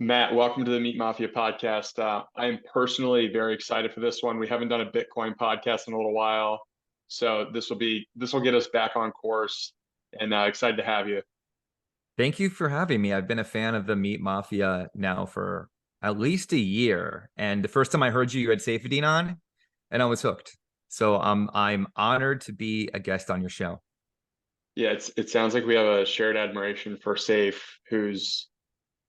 Matt, welcome to the Meat Mafia podcast. I am personally very excited for this one. We haven't done a Bitcoin podcast in a little while, so this will get us back on course, and excited to have you. Thank you for having me. I've been a fan of the Meat Mafia now for at least a year. And the first time I heard you, you had Safedine on, and I was hooked. So I'm honored to be a guest on your show. Yeah, it sounds like we have a shared admiration for Safe, who's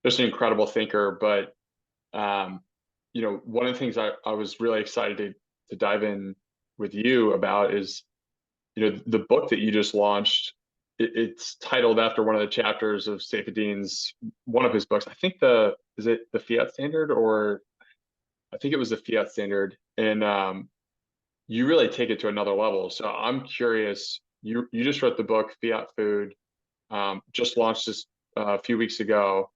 just an incredible thinker. But one of the things I was really excited to dive in with you about is the book that you just launched. It's titled after one of the chapters of Saifedean's one of his books. I think is it the Fiat Standard, or I think it was the Fiat Standard, and you really take it to another level. So I'm curious. You just wrote the book Fiat Food, just launched this a few weeks ago,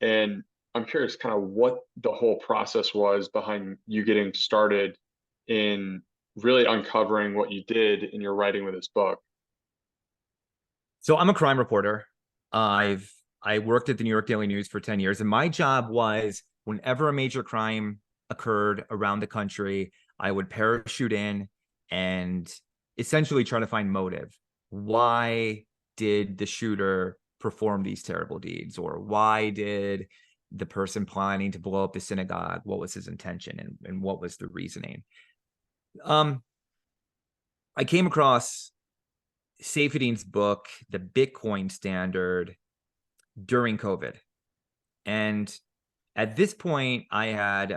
and I'm curious kind of what the whole process was behind you getting started in really uncovering what you did in your writing with this book. So I'm a crime reporter. I worked at the New York Daily News for 10 years, and my job was whenever a major crime occurred around the country, I would parachute in and essentially try to find motive. Why did the shooter perform these terrible deeds? Or why did the person planning to blow up the synagogue, what was his intention and what was the reasoning? I came across Saifedean's book, The Bitcoin Standard, during COVID. And at this point, I had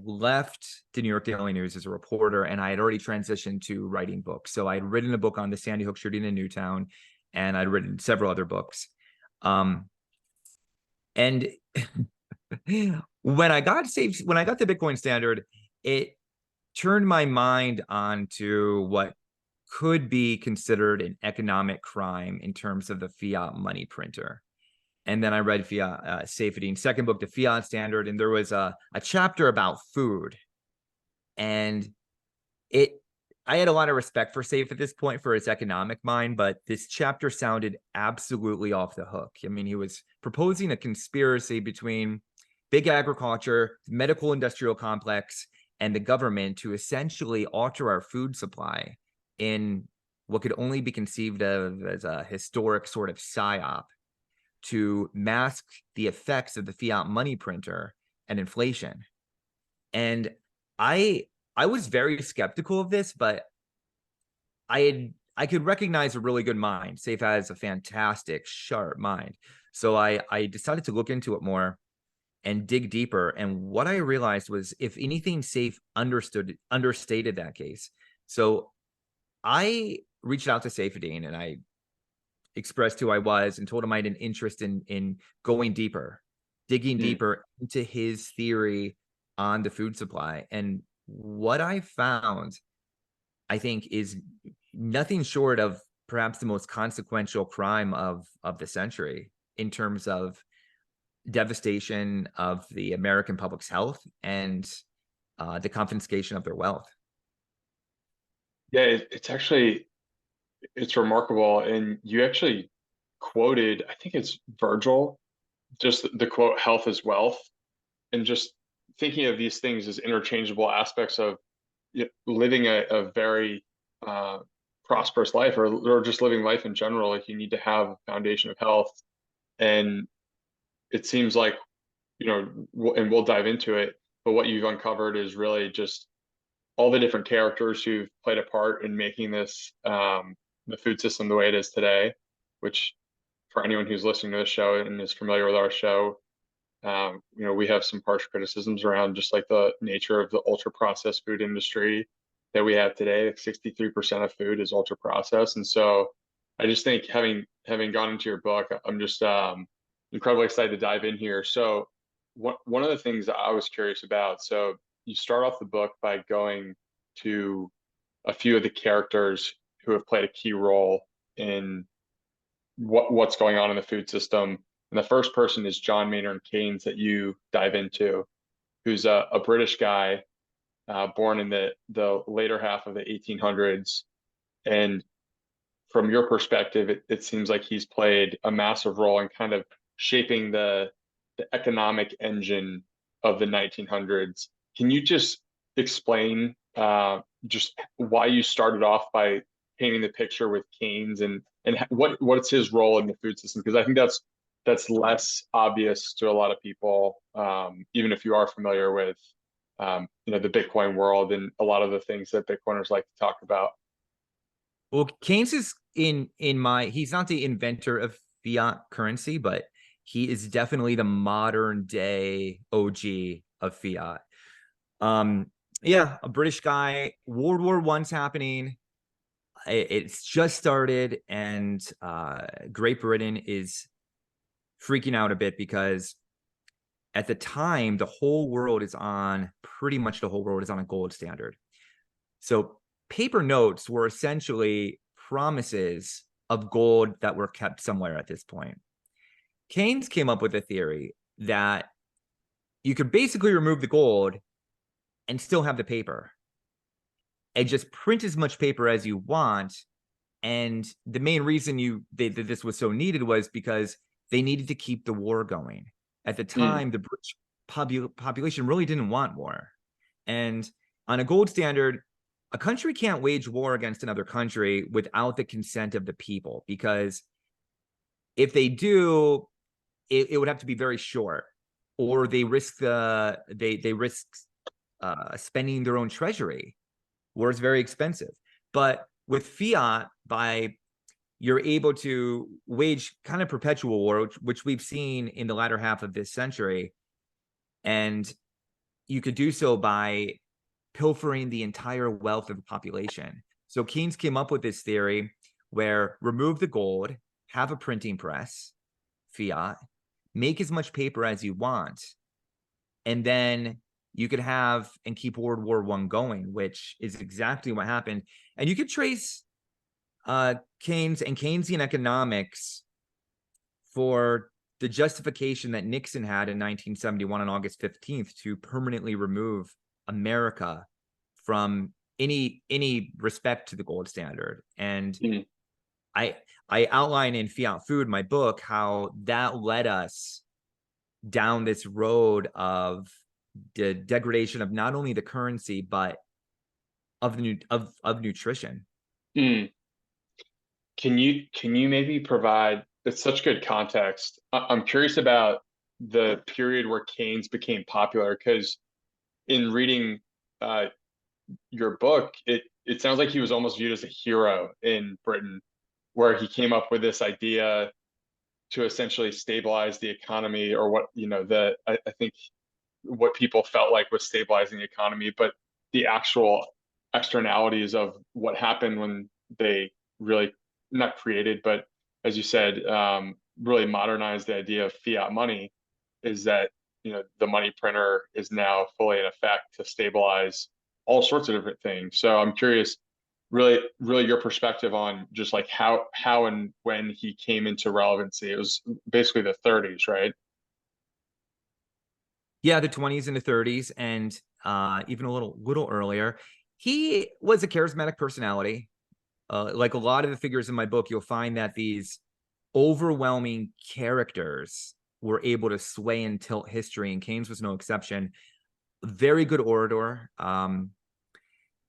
left the New York Daily News as a reporter, and I had already transitioned to writing books. So I had written a book on the Sandy Hook shooting in Newtown, and I'd written several other books. And when I got the Bitcoin Standard, it turned my mind onto what could be considered an economic crime in terms of the fiat money printer. And then I read Saifedean's second book, The Fiat Standard, and there was a chapter about food. And I had a lot of respect for Saif at this point for his economic mind, but this chapter sounded absolutely off the hook. I mean, he was proposing a conspiracy between big agriculture, medical industrial complex, and the government to essentially alter our food supply in what could only be conceived of as a historic sort of psyop to mask the effects of the fiat money printer and inflation. And I was very skeptical of this, but I could recognize a really good mind. Saif has a fantastic, sharp mind. So I decided to look into it more and dig deeper. And what I realized was, if anything, Saif understated that case. So I reached out to Saifedean and I expressed who I was and told him I had an interest in going deeper, digging deeper into his theory on the food supply. And what I found, I think, is nothing short of perhaps the most consequential crime of the century in terms of devastation of the American public's health and the confiscation of their wealth. Yeah, it's remarkable. And you actually quoted, I think it's Virgil, just the quote, health is wealth. And just thinking of these things as interchangeable aspects of living a very prosperous life, or just living life in general. Like, you need to have a foundation of health. And it seems like, and we'll dive into it, but what you've uncovered is really just all the different characters who've played a part in making this the food system the way it is today. Which, for anyone who's listening to the show and is familiar with our show, we have some harsh criticisms around just like the nature of the ultra processed food industry that we have today. Like 63% of food is ultra processed. And so I just think, having gone into your book, I'm just incredibly excited to dive in here. So one of the things that I was curious about, so you start off the book by going to a few of the characters who have played a key role in what's going on in the food system. And the first person is John Maynard Keynes, that you dive into, who's a British guy, born in the later half of the 1800s. And from your perspective, it seems like he's played a massive role in kind of shaping the the economic engine of the 1900s. Can you just explain just why you started off by painting the picture with Keynes and what's his role in the food system? Because I think that's less obvious to a lot of people, even if you are familiar with the Bitcoin world and a lot of the things that Bitcoiners like to talk about. Well, Keynes is he's not the inventor of fiat currency, but he is definitely the modern day OG of fiat. Yeah, a British guy. World War I's happening. It's just started, and Great Britain is freaking out a bit because at the time, pretty much the whole world is on a gold standard. So paper notes were essentially promises of gold that were kept somewhere at this point. Keynes came up with a theory that you could basically remove the gold and still have the paper and just print as much paper as you want. And the main reason that this was so needed was because they needed to keep the war going. At the time, the British population really didn't want war. And on a gold standard, a country can't wage war against another country without the consent of the people, because if they do, it would have to be very short, or they risk spending their own treasury, where it's very expensive. But with fiat, you're able to wage kind of perpetual war, which we've seen in the latter half of this century, and you could do so by pilfering the entire wealth of the population. So Keynes came up with this theory where remove the gold, have a printing press, fiat, make as much paper as you want, and then you could have and keep World War I going, which is exactly what happened. And you could trace Keynes and Keynesian economics for the justification that Nixon had in 1971 on August 15th to permanently remove America from any respect to the gold standard. And I outline in Fiat Food, my book, how that led us down this road of the degradation of not only the currency but of nutrition. Can you maybe provide, it's such good context. I'm curious about the period where Keynes became popular, because in reading your book, it sounds like he was almost viewed as a hero in Britain, where he came up with this idea to essentially stabilize the economy, or what, I think what people felt like was stabilizing the economy, but the actual externalities of what happened when they really not created, but as you said, really modernized the idea of fiat money, is that the money printer is now fully in effect to stabilize all sorts of different things. So I'm curious, really your perspective on just like how and when he came into relevancy. It was basically the 30s, right? Yeah, the 20s and the 30s, and even a little earlier. He was a charismatic personality. Like a lot of the figures in my book, you'll find that these overwhelming characters were able to sway and tilt history, and Keynes was no exception. Very good orator.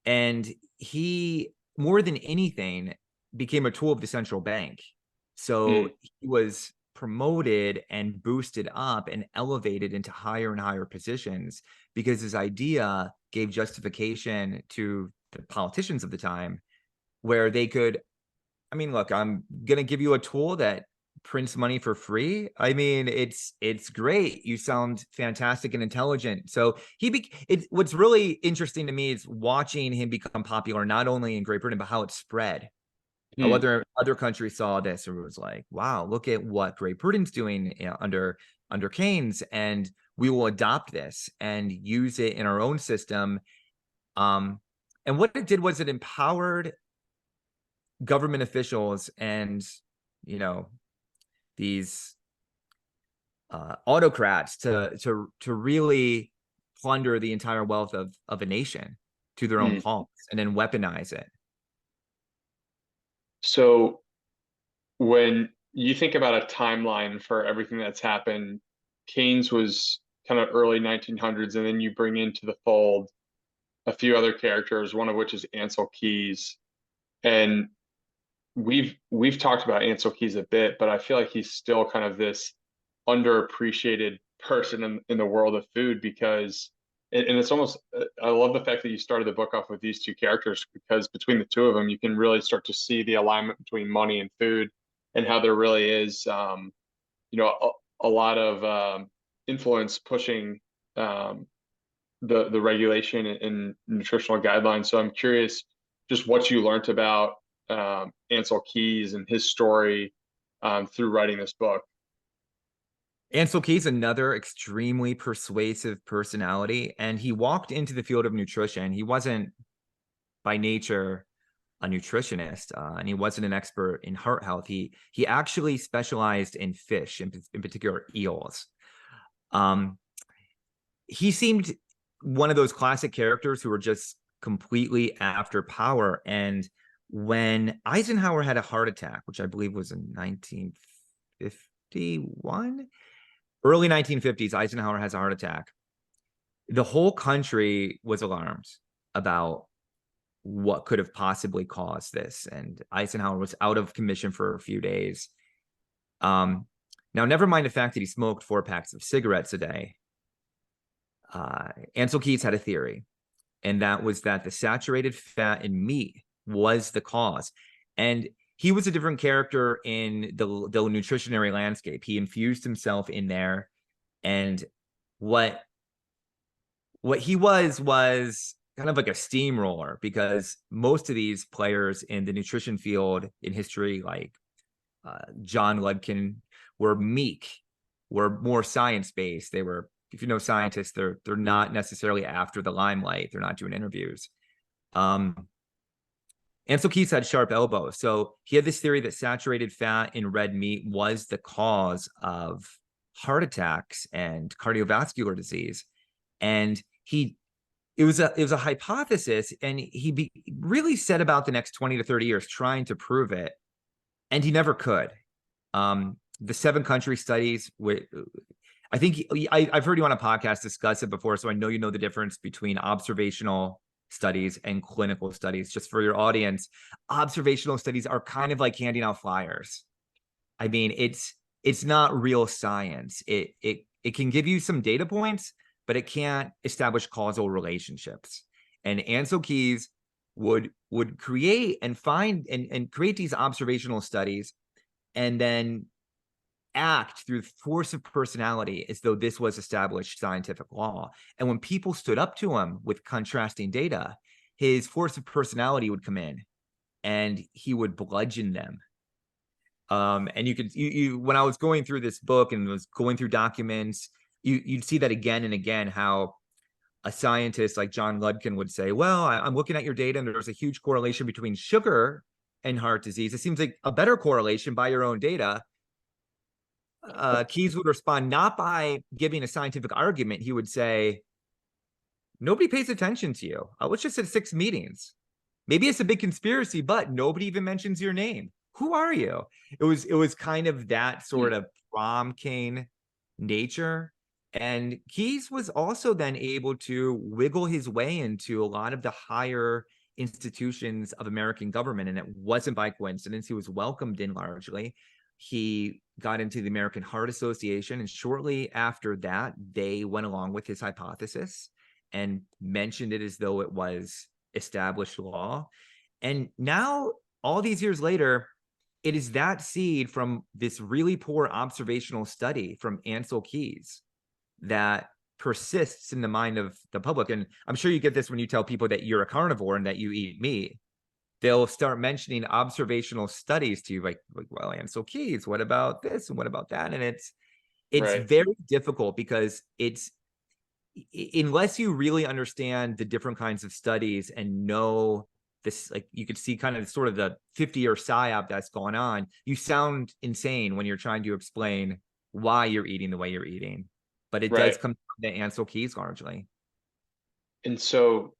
And he, more than anything, became a tool of the central bank. So he was promoted and boosted up and elevated into higher and higher positions because his idea gave justification to the politicians of the time, where they could, I mean, look, I'm going to give you a tool that prints money for free. I mean, it's great. You sound fantastic and intelligent. So what's really interesting to me is watching him become popular, not only in Great Britain, but how it spread. How other countries saw this and was like, wow, look at what Great Britain's doing under Keynes, and we will adopt this and use it in our own system. And what it did was it empowered government officials and these autocrats to really plunder the entire wealth of a nation to their own palms and then weaponize it. So when you think about a timeline for everything that's happened, Keynes was kind of early 1900s, and then you bring into the fold a few other characters, one of which is Ansel Keys. And we've talked about Ansel Keys a bit, but I feel like he's still kind of this underappreciated person in the world of food because and it's almost I love the fact that you started the book off with these two characters because between the two of them you can really start to see the alignment between money and food and how there really is a lot of influence pushing the regulation and nutritional guidelines. So I'm curious just what you learned about Ansel Keys and his story through writing this book. Ansel Keys, another extremely persuasive personality, and he walked into the field of nutrition. He wasn't by nature a nutritionist, and he wasn't an expert in heart health. He actually specialized in fish, in particular eels. He seemed one of those classic characters who were just completely after power. And when Eisenhower had a heart attack, which I believe was in 1951, early 1950s, Eisenhower has a heart attack. The whole country was alarmed about what could have possibly caused this. And Eisenhower was out of commission for a few days. Now, never mind the fact that he smoked 4 packs of cigarettes a day. Ansel Keys had a theory, and that was that the saturated fat in meat was the cause. And he was a different character in the nutritionary landscape. He infused himself in there, and what he was kind of like a steamroller, because most of these players in the nutrition field in history, like John Ludkin, were meek, were more science-based. They were, if you know scientists, they're not necessarily after the limelight. They're not doing interviews. Ansel Keys had sharp elbows. So he had this theory that saturated fat in red meat was the cause of heart attacks and cardiovascular disease. And it was a hypothesis, and he really set about the next 20 to 30 years trying to prove it, and he never could. The 7 country studies, I think I've heard you on a podcast discuss it before, so I know you know the difference between observational studies and clinical studies. Just for your audience, observational studies are kind of like handing out flyers. I mean, it's not real science. It can give you some data points, but it can't establish causal relationships. And Ansel Keys would create and find and create these observational studies, and then act through force of personality as though this was established scientific law. And when people stood up to him with contrasting data, his force of personality would come in and he would bludgeon them. And you could, when I was going through this book and was going through documents, you'd see that again and again, how a scientist like John Ludkin would say, well, I'm looking at your data and there's a huge correlation between sugar and heart disease. It seems like a better correlation by your own data. Keys would respond not by giving a scientific argument. He would say, nobody pays attention to you. I was just at 6 meetings. Maybe it's a big conspiracy, but nobody even mentions your name. Who are you? It was kind of that sort of prom cane nature. And Keys was also then able to wiggle his way into a lot of the higher institutions of American government. And it wasn't by coincidence. He was welcomed in largely. He got into the American Heart Association, and shortly after that, they went along with his hypothesis and mentioned it as though it was established law. And now, all these years later, it is that seed from this really poor observational study from Ansel Keys that persists in the mind of the public. And I'm sure you get this when you tell people that you're a carnivore and that you eat meat. They'll start mentioning observational studies to you, like well, Ansel Keys, what about this and what about that? And it's Right. very difficult, because it's, unless you really understand the different kinds of studies and know this, like you could see kind of sort of the 50-year psyop that's going on, you sound insane when you're trying to explain why you're eating the way you're eating. But it does Right. come down to Ansel Keys largely. And so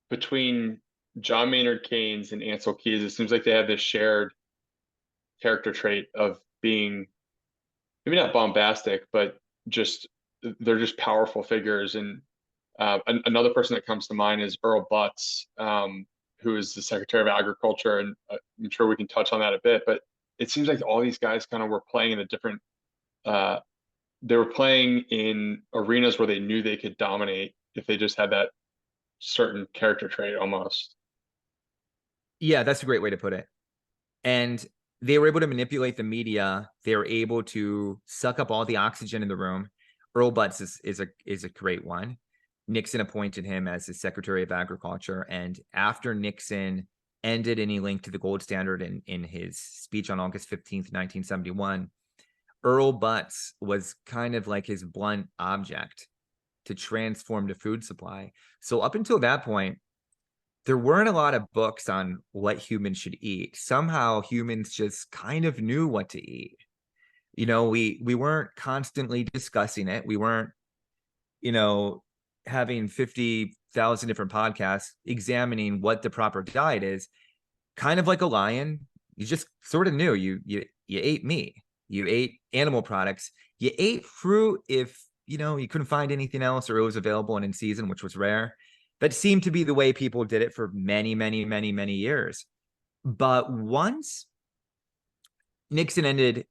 between John Maynard Keynes and Ansel Keys, it seems like they have this shared character trait of being maybe not bombastic, but just they're just powerful figures. And another person that comes to mind is Earl Butz, who is the Secretary of Agriculture, and I'm sure we can touch on that a bit. But it seems like all these guys kind of were playing in a different. They were playing in arenas where they knew they could dominate if they just had that certain character trait almost. Yeah, that's a great way to put it. And they were able to manipulate the media. They were able to suck up all the oxygen in the room. Earl Butz is a great one. Nixon appointed him as his Secretary of Agriculture. And after Nixon ended any link to the gold standard in his speech on August 15th, 1971, Earl Butz was kind of like his blunt object to transform the food supply. So up until that point, there weren't a lot of books on what humans should eat. Somehow humans just kind of knew what to eat. We weren't constantly discussing it. We weren't, having 50,000 different podcasts examining what the proper diet is. Kind of like a lion, you just sort of knew you ate meat, you ate animal products, you ate fruit if you couldn't find anything else or it was available and in season, which was rare. That seemed to be the way people did it for many, many, many, many years. But once Nixon ended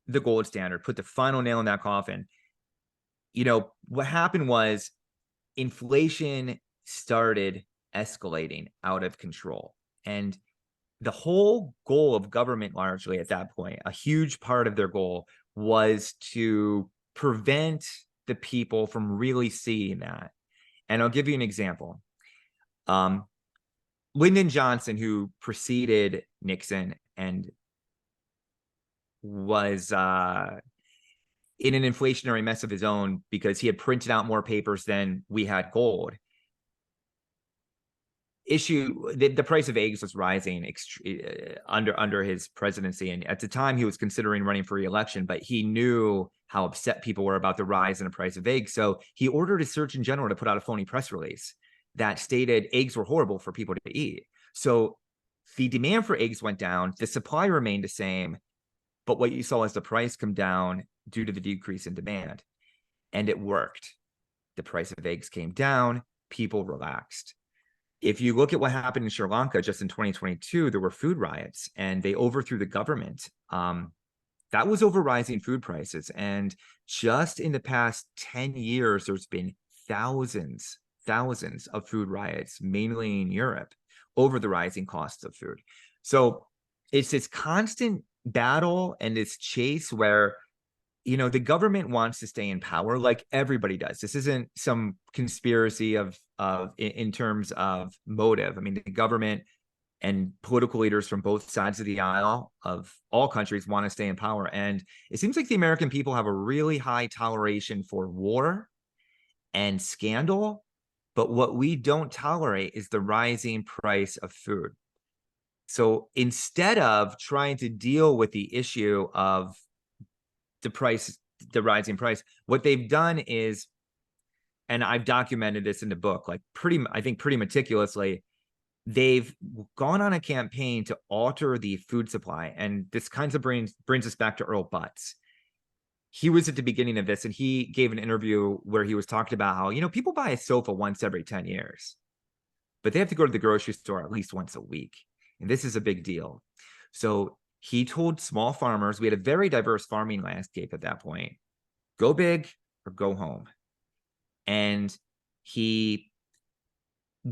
the gold standard, put the final nail in that coffin, what happened was inflation started escalating out of control. And the whole goal of government, largely at that point, a huge part of their goal was to prevent the people from really seeing that. And I'll give you an example. Lyndon Johnson, who preceded Nixon and was in an inflationary mess of his own because he had printed out more papers than we had gold. The price of eggs was rising under his presidency, and at the time he was considering running for re-election, but he knew how upset people were about the rise in the price of eggs, so he ordered his Surgeon General to put out a phony press release that stated eggs were horrible for people to eat. So the demand for eggs went down, the supply remained the same, but what you saw is the price come down due to the decrease in demand, and it worked. The price of eggs came down, people relaxed. If you look at what happened in Sri Lanka just in 2022, there were food riots and they overthrew the government. That was over rising food prices. And just in the past 10 years, there's been thousands of food riots, mainly in Europe, over the rising costs of food. So it's this constant battle and this chase where the government wants to stay in power like everybody does. This isn't some conspiracy in terms of motive. I mean, the government and political leaders from both sides of the aisle of all countries want to stay in power. And it seems like the American people have a really high toleration for war and scandal. But what we don't tolerate is the rising price of food. So instead of trying to deal with the issue of the rising price, what they've done is, and I've documented this in the book, like I think pretty meticulously, they've gone on a campaign to alter the food supply. And this kind of brings us back to Earl Butz. He was at the beginning of this, and he gave an interview where he was talking about how, people buy a sofa once every 10 years, but they have to go to the grocery store at least once a week. And this is a big deal. So he told small farmers, we had a very diverse farming landscape at that point, go big or go home. And he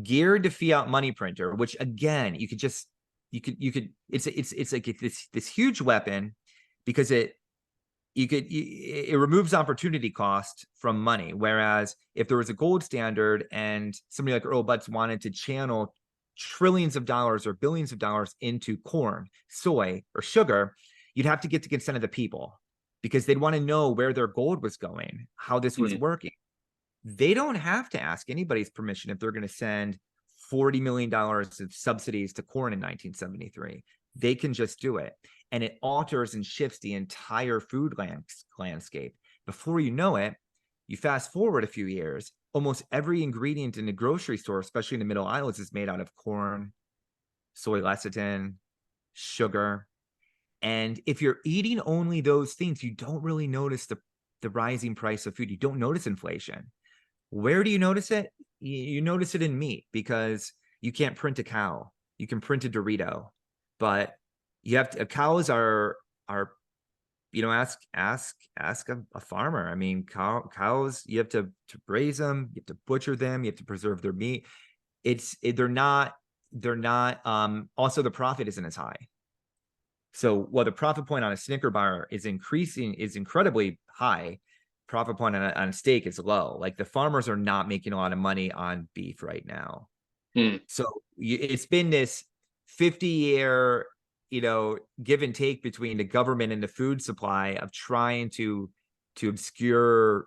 geared the fiat money printer, which again, it's like this huge weapon because it removes opportunity cost from money. Whereas if there was a gold standard and somebody like Earl Butz wanted to channel trillions of dollars or billions of dollars into corn, soy, or sugar, you'd have to get the consent of the people because they'd want to know where their gold was going, how this was working. They don't have to ask anybody's permission if they're going to send $40 million of subsidies to corn in 1973. They can just do it. And it alters and shifts the entire food landscape. Before you know it, you fast forward a few years, almost every ingredient in the grocery store, especially in the middle aisles, is made out of corn, soy lecithin, sugar. And if you're eating only those things, you don't really notice the the rising price of food. You don't notice inflation. Where do you notice it? You notice it in meat, because you can't print a cow. You can print a Dorito, but you have to, cows are ask a farmer. I mean, cows, you have to raise them, you have to butcher them, you have to preserve their meat. They're not also the profit isn't as high. So while the profit point on a Snicker bar is incredibly high, profit point on a steak is low. Like, the farmers are not making a lot of money on beef right now. Hmm. So it's been this 50-year, give and take between the government and the food supply of trying to obscure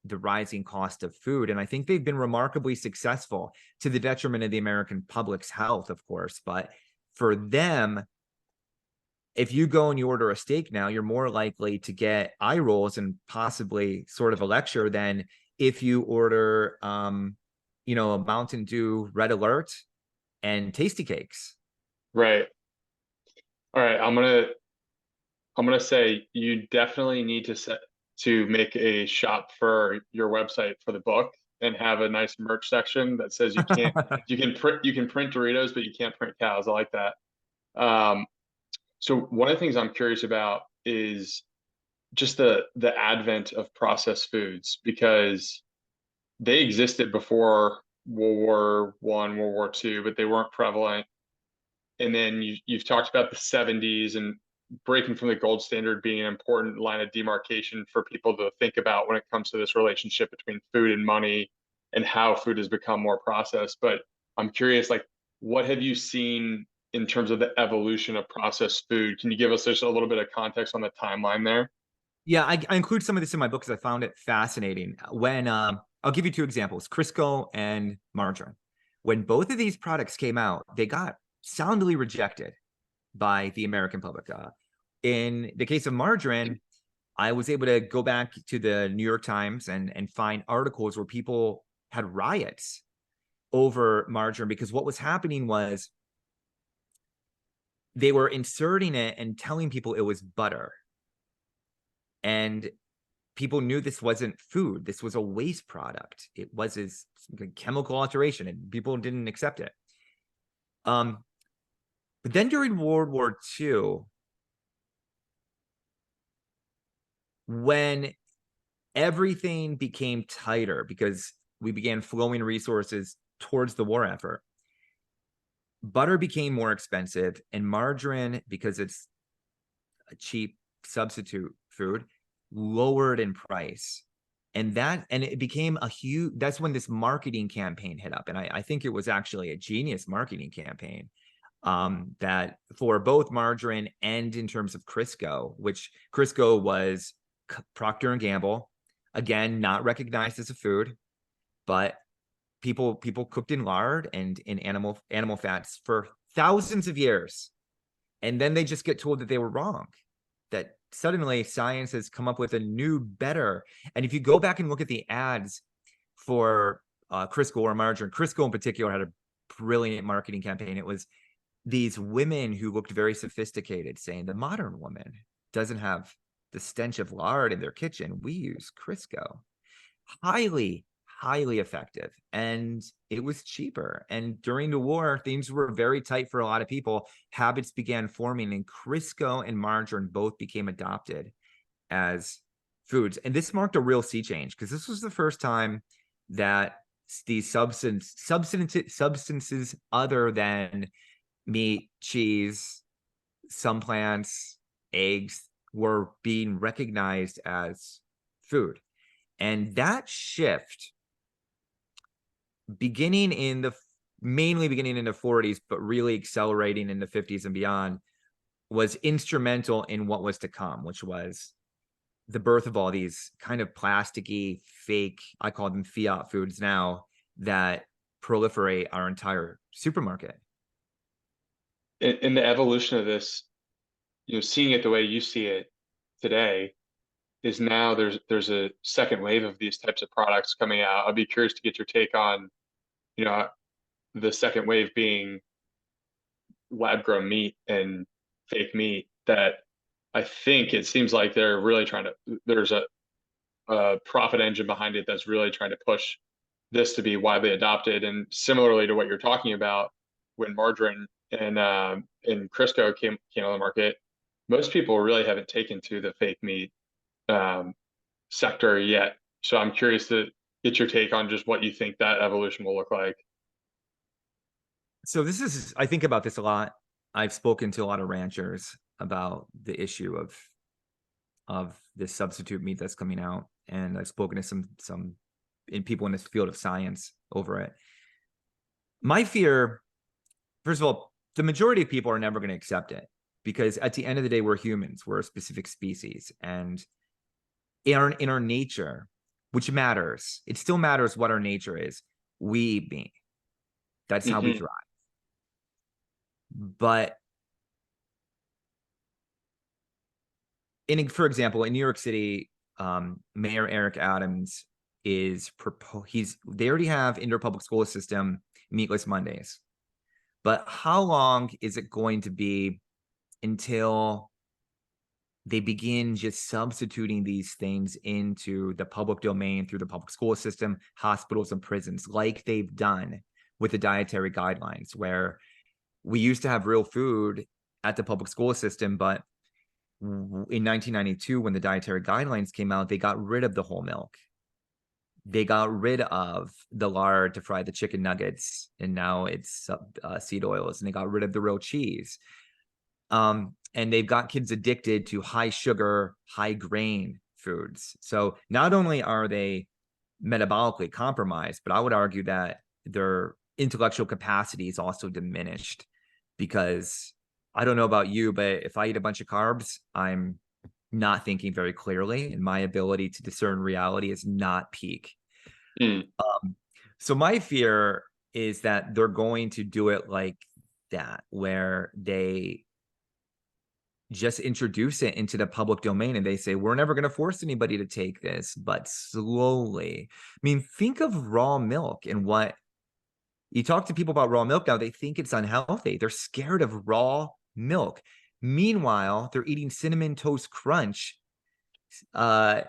the rising cost of food. And I think they've been remarkably successful, to the detriment of the American public's health, of course. But for them, if you go and you order a steak now, you're more likely to get eye rolls and possibly sort of a lecture than if you order, a Mountain Dew Red Alert and Tasty Cakes. Right. All right. I'm gonna say you definitely need to make a shop for your website for the book and have a nice merch section that says you can print Doritos, but you can't print cows. I like that. So one of the things I'm curious about is just the advent of processed foods, because they existed before World War I, World War II, but they weren't prevalent. And then you've talked about the 70s and breaking from the gold standard being an important line of demarcation for people to think about when it comes to this relationship between food and money and how food has become more processed. But I'm curious, like, what have you seen in terms of the evolution of processed food? Can you give us just a little bit of context on the timeline there? Yeah, I include some of this in my book because I found it fascinating. When I'll give you two examples, Crisco and margarine. When both of these products came out, they got soundly rejected by the American public. In the case of margarine, I was able to go back to the New York Times and find articles where people had riots over margarine, because what was happening was they were inserting it and telling people it was butter. And people knew this wasn't food. This was a waste product. It was this chemical alteration, and people didn't accept it. But then during World War II, when everything became tighter because we began flowing resources towards the war effort, butter became more expensive, and margarine, because it's a cheap substitute food, lowered in price. And it became a huge, that's when this marketing campaign hit up. And I think it was actually a genius marketing campaign, that for both margarine and in terms of Crisco, which Crisco was Procter and Gamble, again, not recognized as a food, but people cooked in lard and in animal fats for thousands of years. And then they just get told that they were wrong, that suddenly science has come up with a new, better. And if you go back and look at the ads for Crisco or margarine, Crisco in particular had a brilliant marketing campaign. It was these women who looked very sophisticated saying, the modern woman doesn't have the stench of lard in their kitchen. We use Crisco. Highly, highly effective. And it was cheaper. And during the war, things were very tight for a lot of people. Habits began forming, and Crisco and margarine both became adopted as foods. And this marked a real sea change, because this was the first time that these substances other than meat, cheese, some plants, eggs were being recognized as food. And that shift, mainly beginning in the 40s, but really accelerating in the 50s and beyond, was instrumental in what was to come, which was the birth of all these kind of plasticky, fake, I call them Fiat foods now, that proliferate our entire supermarket. In the evolution of this, seeing it the way you see it today, is now there's a second wave of these types of products coming out. I'd be curious to get your take on, you know, the second wave being lab grown meat and fake meat, that I think it seems like they're really trying to, there's profit engine behind it that's really trying to push this to be widely adopted. And similarly to what you're talking about, when margarine and Crisco came on the market, most people really haven't taken to the fake meat um, sector yet. So I'm curious to get your take on just what you think that evolution will look like. So this is, I think about this a lot. I've spoken to a lot of ranchers about the issue of this substitute meat that's coming out, and I've spoken to some people in this field of science over it. My fear, first of all, the majority of people are never going to accept it because at the end of the day, we're humans. We're a specific species, and in our nature, which matters, it still matters what our nature is. We eat meat. That's how we Hmm. thrive. But for example, in New York City, Mayor Eric Adams they already have in their public school system meatless Mondays. But how long is it going to be until they begin just substituting these things into the public domain through the public school system, hospitals, and prisons, like they've done with the dietary guidelines, where we used to have real food at the public school system, but in 1992, when the dietary guidelines came out, they got rid of the whole milk. They got rid of the lard to fry the chicken nuggets, and now it's seed oils, and they got rid of the real cheese. And they've got kids addicted to high sugar, high grain foods. So not only are they metabolically compromised, but I would argue that their intellectual capacity is also diminished, because I don't know about you, but if I eat a bunch of carbs, I'm not thinking very clearly, and my ability to discern reality is not peak. Mm. So my fear is that they're going to do it like that, where they just introduce it into the public domain and they say, we're never going to force anybody to take this, but slowly. I mean, think of raw milk and what you talk to people about raw milk now, they think it's unhealthy. They're scared of raw milk. Meanwhile, they're eating cinnamon toast crunch, for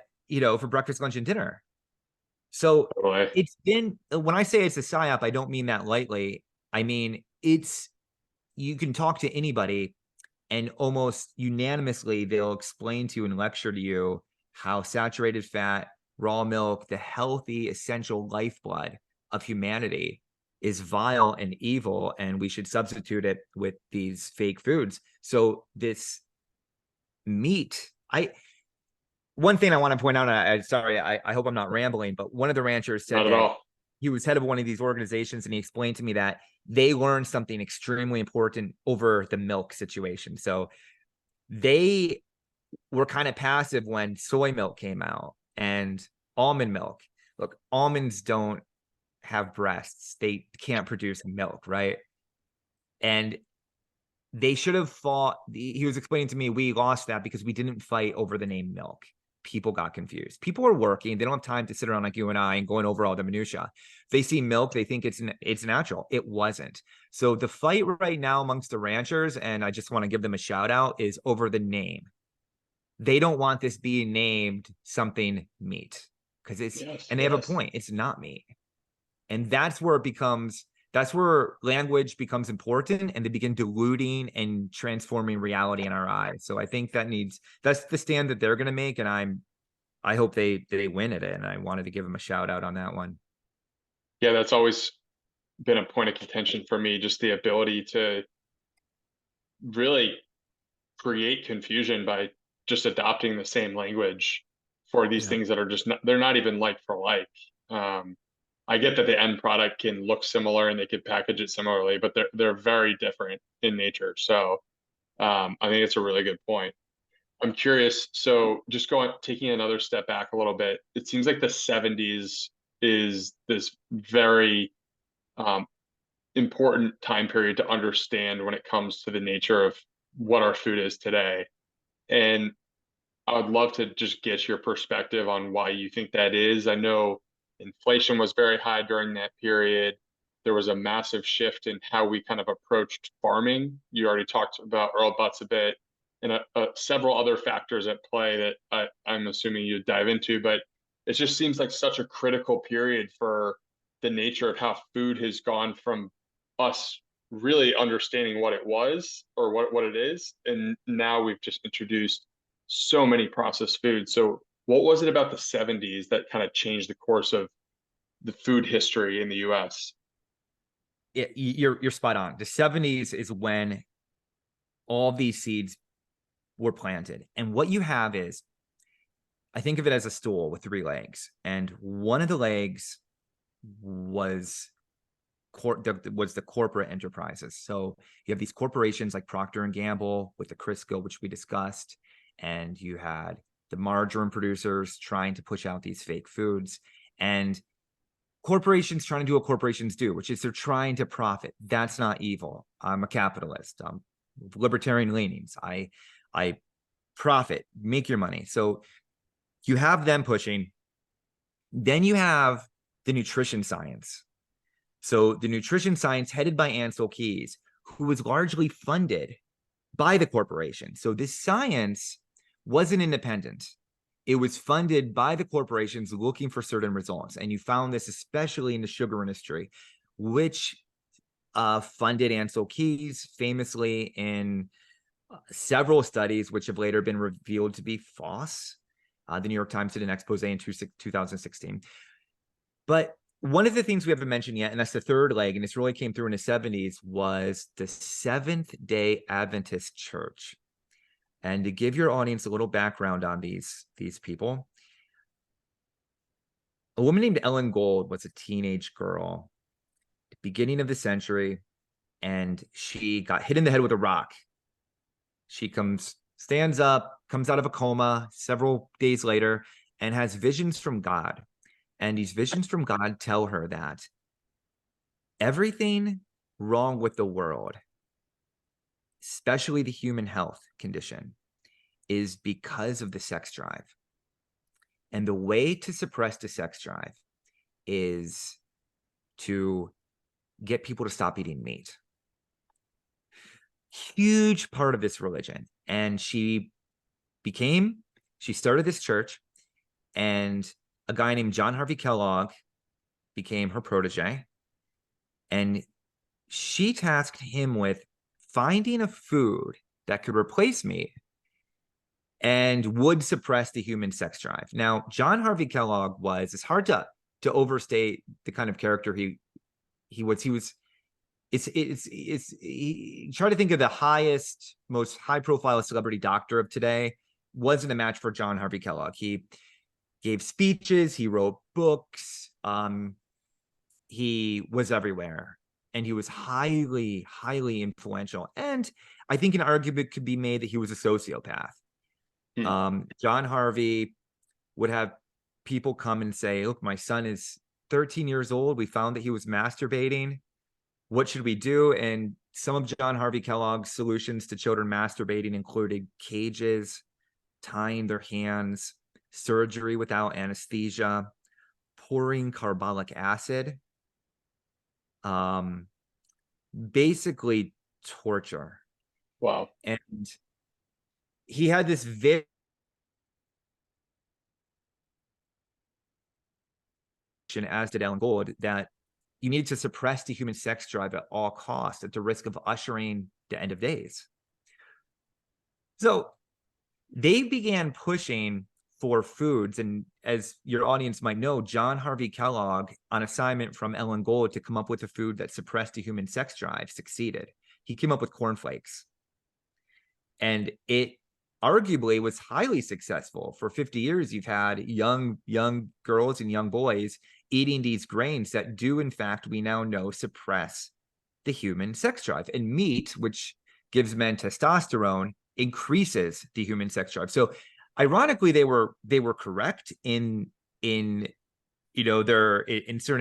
breakfast, lunch, and dinner. So Totally. it's been, when I say it's a psyop, I don't mean that lightly. I mean, you can talk to anybody and almost unanimously they'll explain to you and lecture to you how saturated fat, raw milk, the healthy, essential lifeblood of humanity, is vile and evil, and we should substitute it with these fake foods. So this meat, one thing I want to point out, I hope I'm not rambling, but one of the ranchers said Not at that all. he was head of one of these organizations, and he explained to me that they learned something extremely important over the milk situation. So they were kind of passive when soy milk came out and almond milk. Look, almonds don't have breasts. They can't produce milk, right? And they should have fought. He was explaining to me, we lost that because we didn't fight over the name milk. People got confused. People are working. They don't have time to sit around like you and I and going over all the minutia. They see milk, they think it's natural. It wasn't. So the fight right now amongst the ranchers, and I just want to give them a shout out, is over the name. They don't want this being named something meat, because Yes. and they have a point. It's not meat. And that's where language becomes important, and they begin diluting and transforming reality in our eyes. So I think that's the stand that they're going to make. And I hope they win at it. And I wanted to give them a shout out on that one. Yeah, that's always been a point of contention for me, just the ability to really create confusion by just adopting the same language for these Yeah. things that are just not, they're not even like for like. Um, I get that the end product can look similar and they could package it similarly, but they're very different in nature. So I think it's a really good point. I'm curious. So just taking another step back a little bit, it seems like the 70s is this very um, important time period to understand when it comes to the nature of what our food is today. And I would love to just get your perspective on why you think that is. I know inflation was very high during that period. There was a massive shift in how we kind of approached farming. You already talked about Earl Butts a bit, and several other factors at play that I'm assuming you'd dive into. But It just seems like such a critical period for the nature of how food has gone from us really understanding what it was or what it is, and now we've just introduced so many processed foods. So what was it about the 70s that kind of changed the course of the food history in the US? You're spot on. The 70s is when all these seeds were planted. And what you have is, I think of it as a stool with three legs. And one of the legs was the corporate enterprises. So you have these corporations like Procter and Gamble with the Crisco, which we discussed, and you had the margarine producers trying to push out these fake foods, and corporations trying to do what corporations do, which is they're trying to profit. That's not evil. I'm a capitalist. I'm libertarian leanings. I profit, make your money. So you have them pushing. Then you have the nutrition science. So the nutrition science headed by Ansel Keys, who was largely funded by the corporation. So this science wasn't independent. It was funded by the corporations looking for certain results. And you found this especially in the sugar industry, which funded Ansel Keys famously in several studies, which have later been revealed to be false. The New York Times did an expose in 2016. But one of the things we haven't mentioned yet, and that's the third leg, and this really came through in the 70s, was the Seventh-day Adventist Church. And to give your audience a little background on these people, a woman named Ellen Gold was a teenage girl at the beginning of the century, and she got hit in the head with a rock. She stands up, comes out of a coma several days later, and has visions from God. And these visions from God tell her that everything wrong with the world, especially the human health condition, is because of the sex drive. And the way to suppress the sex drive is to get people to stop eating meat. Huge part of this religion. And she started this church, and a guy named John Harvey Kellogg became her protege. And she tasked him with finding a food that could replace meat and would suppress the human sex drive. Now, John Harvey Kellogg it's hard to overstate the kind of character he was. Try to think of the highest, most high profile celebrity doctor of today. Wasn't a match for John Harvey Kellogg. He gave speeches, he wrote books, he was everywhere, and he was highly, highly influential. And I think an argument could be made that he was a sociopath. John Harvey would have people come and say, look, my son is 13 years old. We found that he was masturbating. What should we do? And some of John Harvey Kellogg's solutions to children masturbating included cages, tying their hands, surgery without anesthesia, pouring carbolic acid, basically torture. Wow. And he had this vision, as did Ellen Gold, that you need to suppress the human sex drive at all costs at the risk of ushering the end of days. So they began pushing for foods. And as your audience might know, John Harvey Kellogg, on assignment from Ellen Gold to come up with a food that suppressed the human sex drive, succeeded. He came up with cornflakes. And it arguably was highly successful. For 50 years, you've had young girls and young boys eating these grains that do, in fact, we now know, suppress the human sex drive. And meat, which gives men testosterone, increases the human sex drive. So ironically, they were correct in certain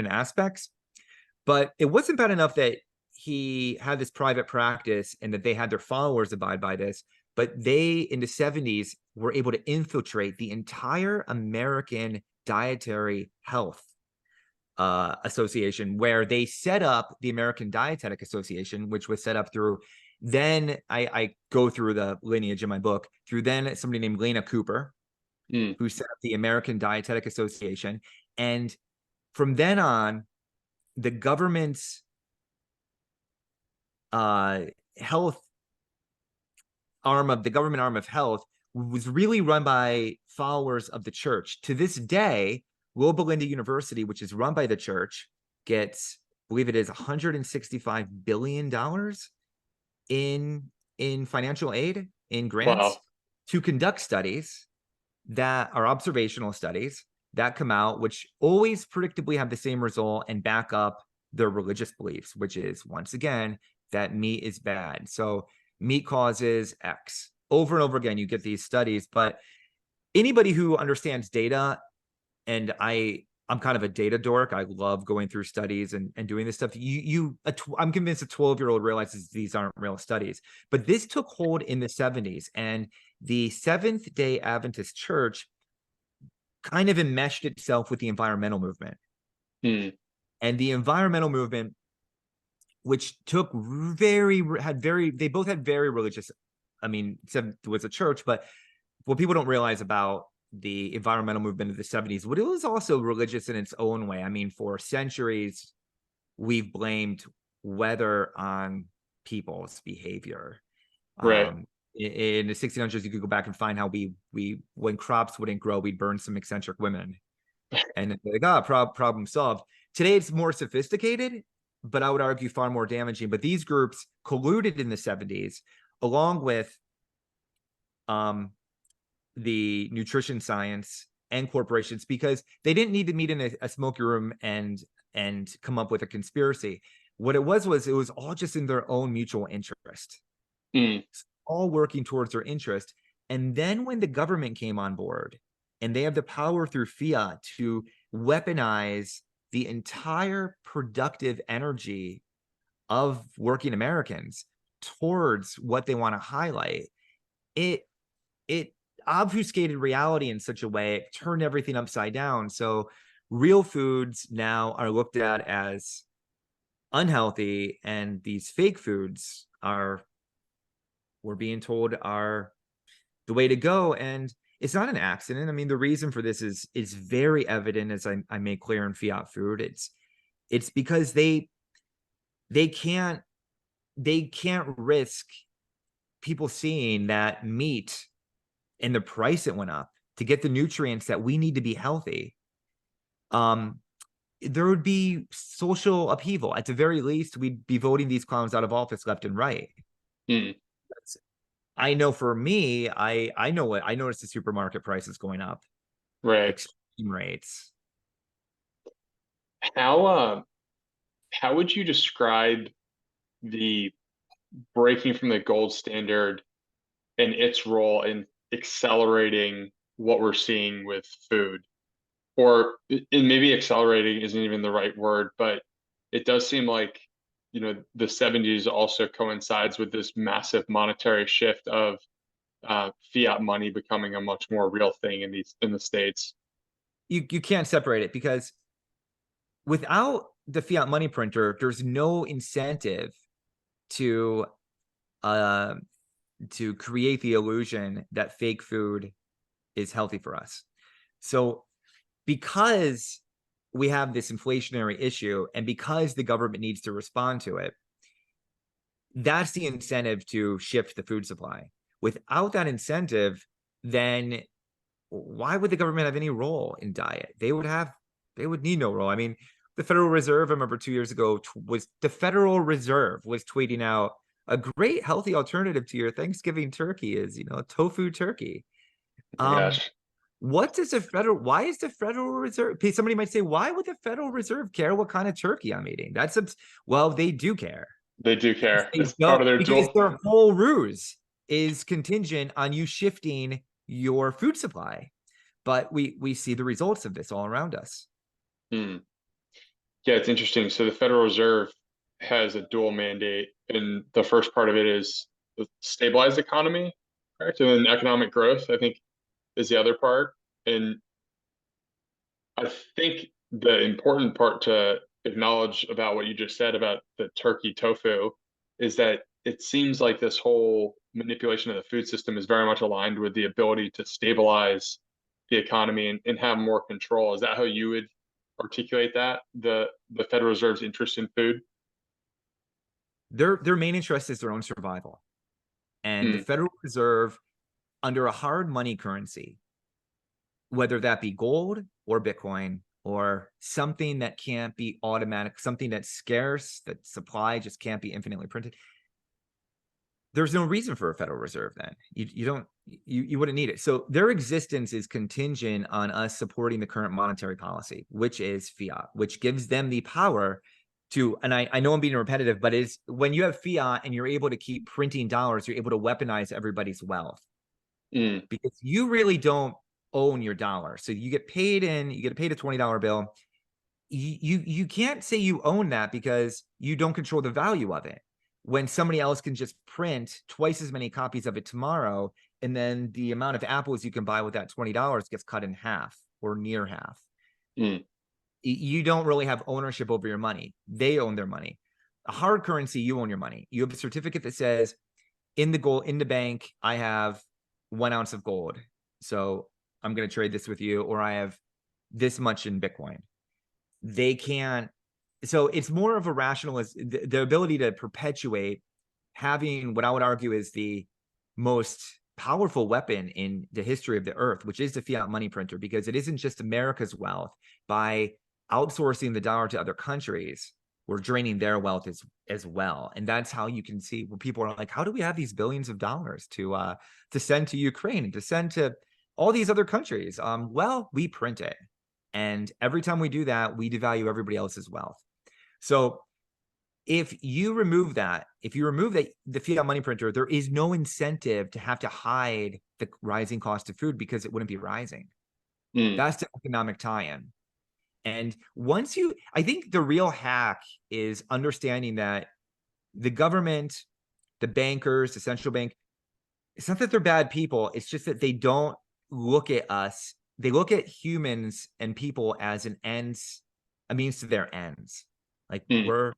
aspects, but it wasn't bad enough that he had this private practice and that they had their followers abide by this, but they, in the 70s, were able to infiltrate the entire American Dietary Health Association, where they set up the American Dietetic Association, which was set up through, then I go through the lineage in my book, through then somebody named Lena Cooper, Mm. who set up the American Dietetic Association. And from then on, the government's health the government arm of health was really run by followers of the church. To this day, Will Belinda University, which is run by the church, gets, I believe it is $165 billion in financial aid, in grants, Wow. to conduct studies that are observational studies that come out, which always predictably have the same result and back up their religious beliefs, which is, once again, that meat is bad. So meat causes X. Over and over again, you get these studies, but anybody who understands data, and I'm kind of a data dork. I love going through studies and doing this stuff. I'm convinced a 12-year-old realizes these aren't real studies, but this took hold in the 70s, and the Seventh-day Adventist Church kind of enmeshed itself with the environmental movement. Mm. And the environmental movement, which they both had very religious, I mean, it was a church, but what people don't realize about the environmental movement of the 70s, what it was also religious in its own way. I mean, for centuries, we've blamed weather on people's behavior. Right. In the 1600s, you could go back and find how we when crops wouldn't grow, we'd burn some eccentric women, and like, problem solved. Today, it's more sophisticated, but I would argue far more damaging. But these groups colluded in the 70s, along with the nutrition science and corporations, because they didn't need to meet in a smoky room and come up with a conspiracy. What it was it was all just in their own mutual interest, Mm. all working towards their interest. And then when the government came on board and they have the power through fiat to weaponize the entire productive energy of working Americans towards what they want to highlight, it obfuscated reality in such a way, it turned everything upside down. So real foods now are looked at as unhealthy, and these fake foods we're being told are the way to go. And it's not an accident. I mean, the reason for this is very evident, as I made clear in Fiat Food. It's because they can't risk people seeing that meat and the price it went up to get the nutrients that we need to be healthy. There would be social upheaval. At the very least, we'd be voting these clowns out of office left and right. Mm. I know for me, I noticed the supermarket prices going up, Right. extreme rates. How how would you describe the breaking from the gold standard and its role in accelerating what we're seeing with food? Or and maybe accelerating isn't even the right word, but it does seem like, the 70s also coincides with this massive monetary shift of fiat money becoming a much more real thing in the States. You can't separate it, because without the fiat money printer, there's no incentive to uh to create the illusion that fake food is healthy for us. So because we have this inflationary issue, and because the government needs to respond to it, that's the incentive to shift the food supply. Without that incentive, then why would the government have any role in diet? They would need no role. I mean, the Federal Reserve, I remember 2 years ago, the Federal Reserve was tweeting out, a great healthy alternative to your Thanksgiving turkey is, tofu turkey. Oh my Um, gosh, why is the Federal Reserve? Somebody might say, why would the Federal Reserve care what kind of turkey I'm eating? Well, they do care. they do Because care. It's part of their because dual. their whole ruse is contingent on you shifting your food supply. But we see the results of this all around us. Hmm. Yeah, it's interesting. So the Federal Reserve has a dual mandate, and the first part of it is the stabilized economy, correct? And then economic growth, I think, is the other part. And I think the important part to acknowledge about what you just said about the turkey tofu is that it seems like this whole manipulation of the food system is very much aligned with the ability to stabilize the economy and have more control. Is that how you would articulate that? The Federal Reserve's interest in food? Their main interest is their own survival. And the Mm, Federal Reserve, under a hard money currency, whether that be gold or Bitcoin or something that can't be automatic, something that's scarce, that supply just can't be infinitely printed, there's no reason for a Federal Reserve then. You wouldn't need it. So their existence is contingent on us supporting the current monetary policy, which is fiat, which gives them the power to, and I know I'm being repetitive, but it's when you have fiat and you're able to keep printing dollars, you're able to weaponize everybody's wealth, mm, because you really don't own your dollar. So you get paid a $20 bill. You can't say you own that because you don't control the value of it, when somebody else can just print twice as many copies of it tomorrow, and then the amount of apples you can buy with that $20 gets cut in half or near half. mm, You don't really have ownership over your money. They own their money. A hard currency, you own your money. You have a certificate that says, in the bank, I have 1 ounce of gold, so I'm going to trade this with you, or I have this much in Bitcoin. They can't. So it's more of a rationalist, the ability to perpetuate, having what I would argue is the most powerful weapon in the history of the earth, which is the fiat money printer, because it isn't just America's wealth. By outsourcing the dollar to other countries, we're draining their wealth as well. And that's how you can see where people are like, how do we have these billions of dollars to send to Ukraine and to send to all these other countries? Well, we print it. And every time we do that, we devalue everybody else's wealth. So if you remove that, the fiat money printer, there is no incentive to have to hide the rising cost of food, because it wouldn't be rising. mm, That's the economic tie-in. And I think the real hack is understanding that the government, the bankers, the central bank, it's not that they're bad people. It's just that they don't look at us. They look at humans and people as a means to their ends. Like mm,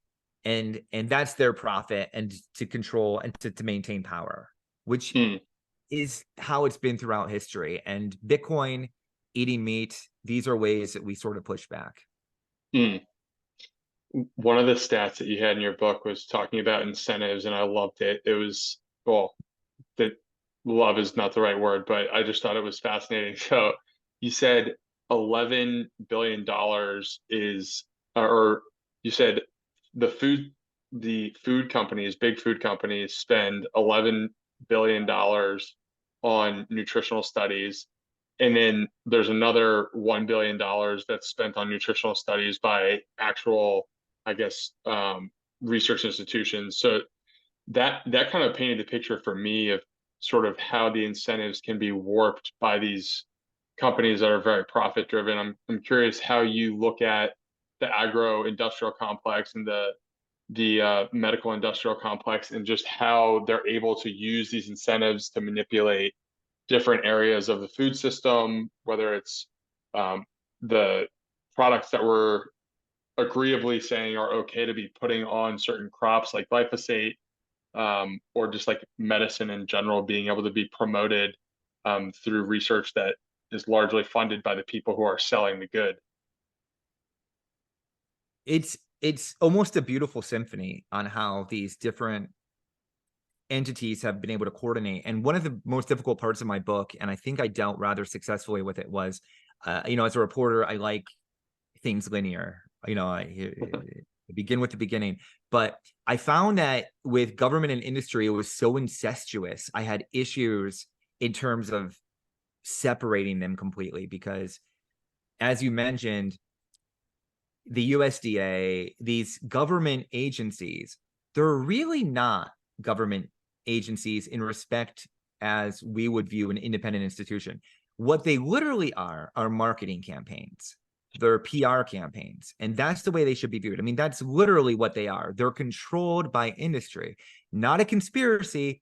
and that's their profit, and to control and to maintain power, which mm, is how it's been throughout history. And Bitcoin, eating meat, these are ways that we sort of push back. mm. One of the stats that you had in your book was talking about incentives, and I loved it. It was, well, that love is not the right word, but I just thought it was fascinating. So you said $11 billion is, or you said the food companies, big food companies, spend $11 billion on nutritional studies, and then there's another $1 billion that's spent on nutritional studies by actual, I guess, research institutions. So that kind of painted the picture for me of sort of how the incentives can be warped by these companies that are very profit driven. I'm curious how you look at the agro industrial complex and the medical industrial complex, and just how they're able to use these incentives to manipulate different areas of the food system, whether it's um, the products that we're agreeably saying are okay to be putting on certain crops like glyphosate, or just like medicine in general being able to be promoted through research that is largely funded by the people who are selling the good. It's almost a beautiful symphony on how these different entities have been able to coordinate. And one of the most difficult parts of my book, and I think I dealt rather successfully with it, was, as a reporter, I like things linear. I begin with the beginning. But I found that with government and industry, it was so incestuous. I had issues in terms of separating them completely, because, as you mentioned, the USDA, these government agencies, they're really not government agencies in respect as we would view an independent institution. What they literally are marketing campaigns. They're PR campaigns. And that's the way they should be viewed. I mean, that's literally what they are. They're controlled by industry, not a conspiracy.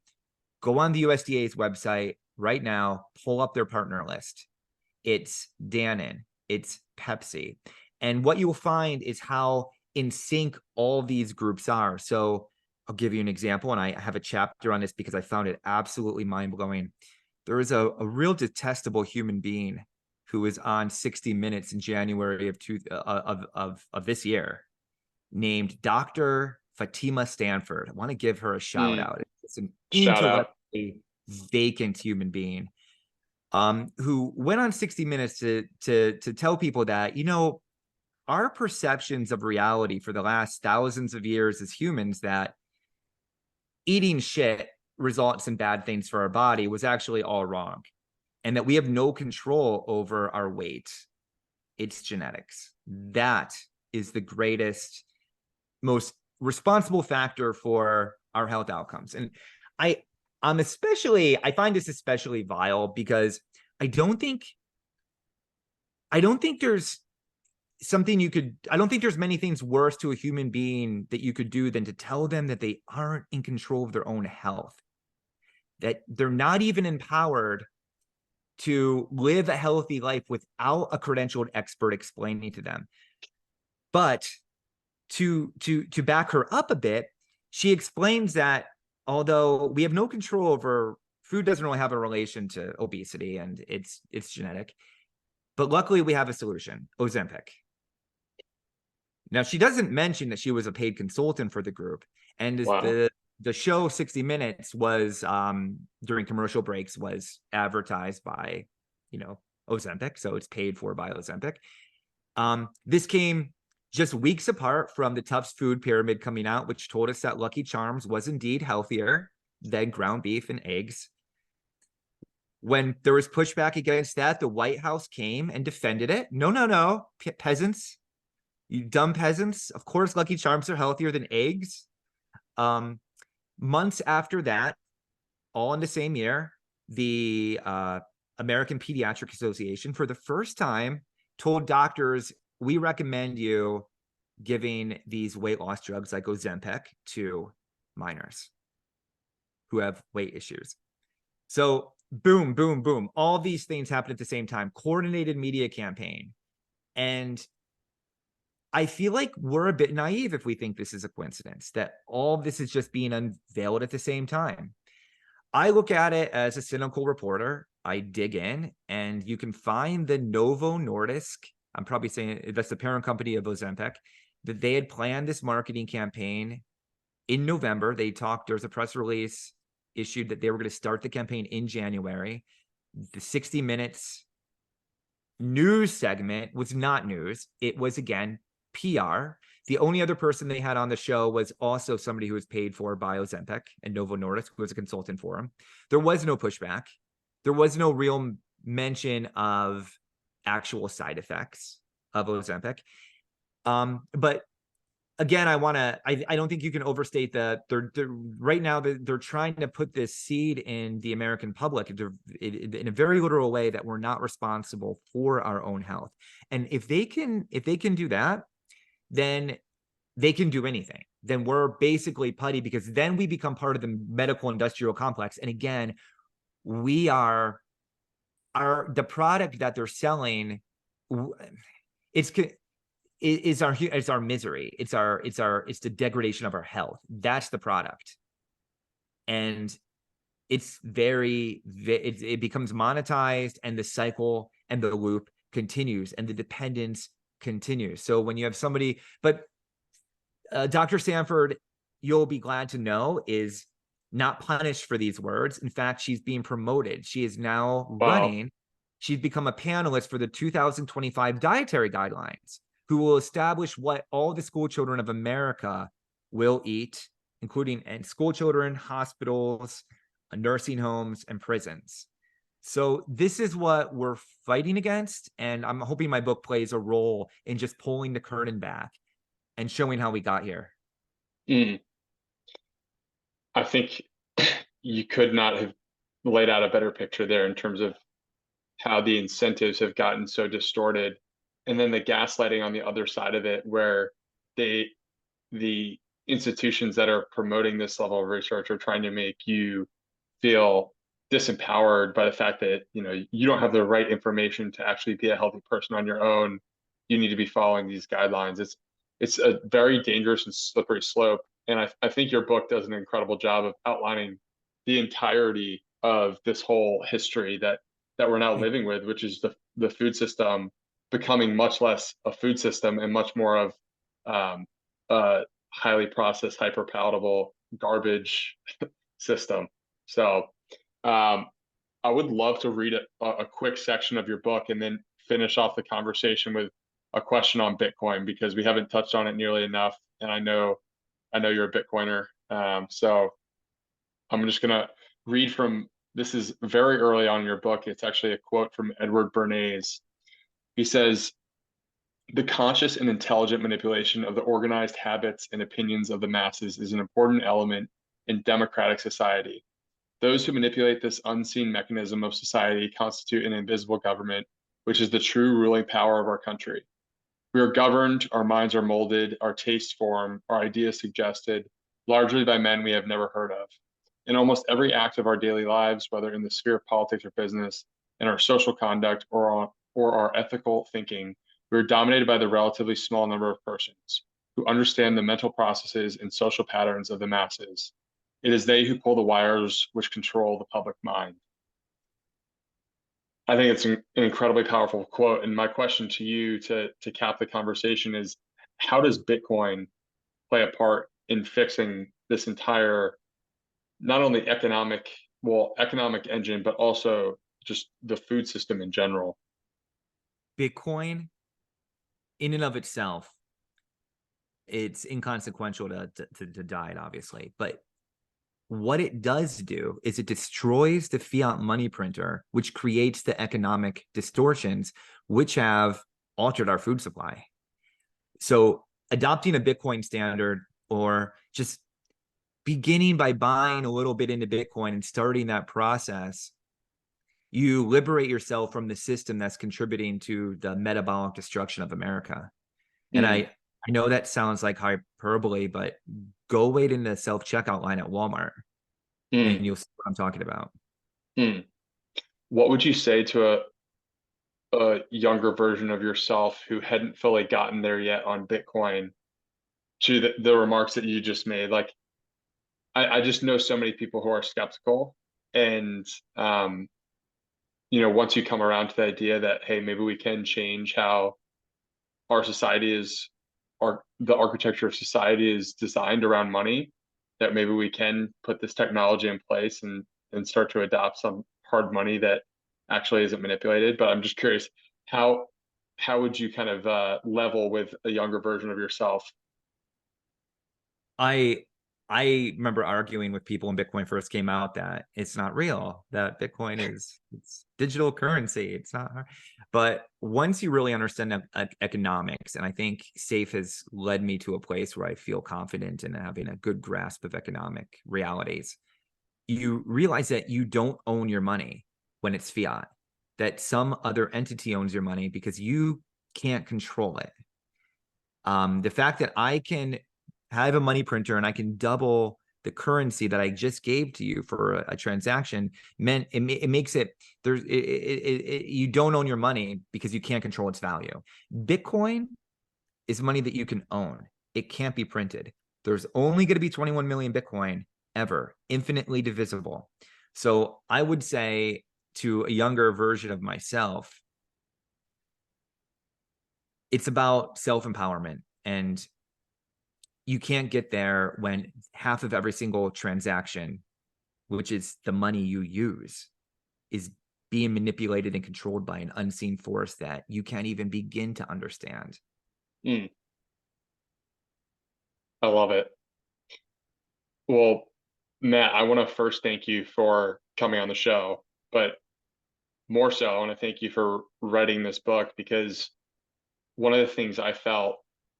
Go on the USDA's website right now, pull up their partner list. It's Dannon, it's Pepsi. And what you'll find is how in sync all these groups are. So I'll give you an example, and I have a chapter on this because I found it absolutely mind-blowing. There is a real detestable human being who was on 60 Minutes in January of this year, named Dr. Fatima Stanford. I want to give her a shout Mm, out. It's an shout out. intellectually vacant human being, who went on 60 Minutes to tell people that, you know, our perceptions of reality for the last thousands of years as humans, that eating shit results in bad things for our body, was actually all wrong. And that we have no control over our weight. It's genetics. That is the greatest, most responsible factor for our health outcomes. And I I find this especially vile because I don't think there's I don't think there's many things worse to a human being that you could do than to tell them that they aren't in control of their own health, that they're not even empowered to live a healthy life without a credentialed expert explaining to them. But to back her up a bit, she explains that although we have no control over food, doesn't really have a relation to obesity, and it's genetic, but luckily we have a solution: Ozempic. Now, she doesn't mention that she was a paid consultant for the group, and Wow. the show 60 Minutes was, during commercial breaks, was advertised by, you know, Ozempic, so it's paid for by Ozempic. This came just weeks apart from the Tufts Food Pyramid coming out, which told us that Lucky Charms was indeed healthier than ground beef and eggs. When there was pushback against that, the White House came and defended it. No, peasants, you dumb peasants. Of course, Lucky Charms are healthier than eggs. Months after that, all in the same year, the American Pediatric Association, for the first time, told doctors, we recommend you giving these weight loss drugs like Ozempic to minors who have weight issues. So boom, boom, boom. All these things happen at the same time. Coordinated media campaign. And I feel like we're a bit naive if we think this is a coincidence, that all of this is just being unveiled at the same time. I look at it as a cynical reporter. I dig in, and you can find the Novo Nordisk, I'm probably saying that's the parent company of Ozempic, that they had planned this marketing campaign in November. They talked, there's a press release issued that they were going to start the campaign in January. The 60 Minutes news segment was not news. It was, again, PR. The only other person they had on the show was also somebody who was paid for by Ozempic and Novo Nordisk, who was a consultant for him. There was no pushback. There was no real mention of actual side effects of Ozempic. But again, I don't think you can overstate that they're right now they're trying to put this seed in the American public in a very literal way, that we're not responsible for our own health. And if they can do that, then they can do anything. Then we're basically putty, because then we become part of the medical industrial complex. And again, we are the product that they're selling. It's our misery. It's the degradation of our health. That's the product. And it's it becomes monetized, and the cycle and the loop continues, and the dependence continues. So when you have somebody, but Dr. Stanford, you'll be glad to know, is not punished for these words. In fact, she's being promoted. She is now Wow. running. She's become a panelist for the 2025 dietary guidelines, who will establish what all the school children of America will eat, including school children, hospitals, nursing homes, and prisons. So this is what we're fighting against. And I'm hoping my book plays a role in just pulling the curtain back and showing how we got here. Mm. I think you could not have laid out a better picture there in terms of how the incentives have gotten so distorted, and then the gaslighting on the other side of it, where the institutions that are promoting this level of research are trying to make you feel disempowered by the fact that you don't have the right information to actually be a healthy person on your own. You need to be following these guidelines. It's a very dangerous and slippery slope, and I think your book does an incredible job of outlining the entirety of this whole history that we're now living with, which is the food system becoming much less a food system and much more of a highly processed, hyper palatable garbage system. So I would love to read a quick section of your book and then finish off the conversation with a question on Bitcoin, because we haven't touched on it nearly enough. And I know you're a Bitcoiner. So I'm just gonna read from, this is very early on in your book. It's actually a quote from Edward Bernays. He says, "The conscious and intelligent manipulation of the organized habits and opinions of the masses is an important element in democratic society. Those who manipulate this unseen mechanism of society constitute an invisible government, which is the true ruling power of our country. We are governed, our minds are molded, our tastes formed, our ideas suggested, largely by men we have never heard of. In almost every act of our daily lives, whether in the sphere of politics or business, in our social conduct or our ethical thinking, we are dominated by the relatively small number of persons who understand the mental processes and social patterns of the masses. It is they who pull the wires which control the public mind." I think it's an incredibly powerful quote. And my question to you to cap the conversation is, how does Bitcoin play a part in fixing this entire, not only economic engine, but also just the food system in general? Bitcoin, in and of itself, it's inconsequential to diet, obviously. But what it does do is it destroys the fiat money printer, which creates the economic distortions, which have altered our food supply. So adopting a Bitcoin standard, or just beginning by buying a little bit into Bitcoin and starting that process, you liberate yourself from the system that's contributing to the metabolic destruction of America. And I know that sounds like hyperbole, but go wait in the self-checkout line at Walmart and you'll see what I'm talking about. What would you say to a younger version of yourself who hadn't fully gotten there yet on Bitcoin, to the remarks that you just made? Like, I just know so many people who are skeptical, and once you come around to the idea that, hey, maybe we can change how our society is, or the architecture of society is designed around money, that maybe we can put this technology in place and start to adopt some hard money that actually isn't manipulated. But I'm just curious, how would you kind of level with a younger version of yourself? I remember arguing with people when Bitcoin first came out that it's not real, that Bitcoin it's digital currency. It's not hard. But once you really understand economics, and I think SAFE has led me to a place where I feel confident in having a good grasp of economic realities, you realize that you don't own your money when it's fiat, that some other entity owns your money because you can't control it. The fact that I can have a money printer and I can double the currency that I just gave to you for a transaction meant it makes it, you don't own your money because you can't control its value. Bitcoin is money that you can own. It can't be printed. There's only going to be 21 million Bitcoin ever, infinitely divisible. So I would say to a younger version of myself, it's about self-empowerment, and you can't get there when half of every single transaction, which is the money you use, is being manipulated and controlled by an unseen force that you can't even begin to understand. I love it. Well, Matt, I want to first thank you for coming on the show, but more so, I want to thank you for writing this book, because one of the things I felt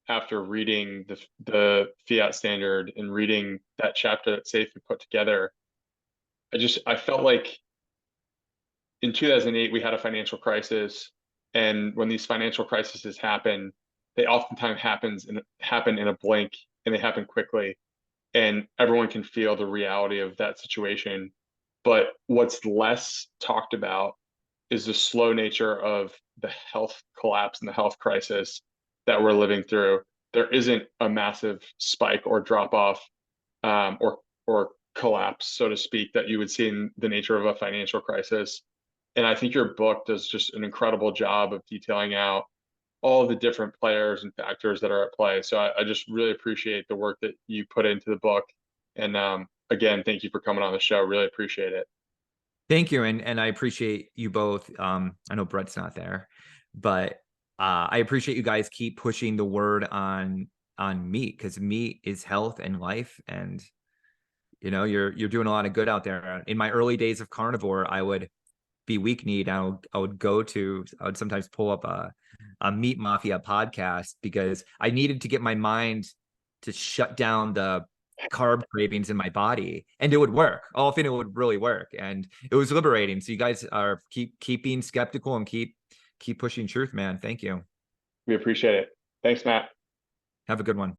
after reading the Fiat Standard and reading that chapter that Safe had put together, I felt like in 2008 we had a financial crisis, and when these financial crises happen, they oftentimes happen in a blink, and they happen quickly, and everyone can feel the reality of that situation. But what's less talked about is the slow nature of the health collapse and the health crisis that we're living through. There isn't a massive spike or drop off, or collapse, so to speak, that you would see in the nature of a financial crisis. And I think your book does just an incredible job of detailing out all the different players and factors that are at play. So I just really appreciate the work that you put into the book. And again, thank you for coming on the show. Really appreciate it. Thank you, and I appreciate you both. I know Brett's not there, but I appreciate you guys keep pushing the word on meat, because meat is health and life, and you're doing a lot of good out there. In my early days of carnivore, I would be weak kneed. I would sometimes pull up a meat mafia podcast because I needed to get my mind to shut down the carb cravings in my body, and it would work. Often it would really work, and it was liberating. So you guys are keep being skeptical and keep pushing truth, man. Thank you. We appreciate it. Thanks, Matt. Have a good one.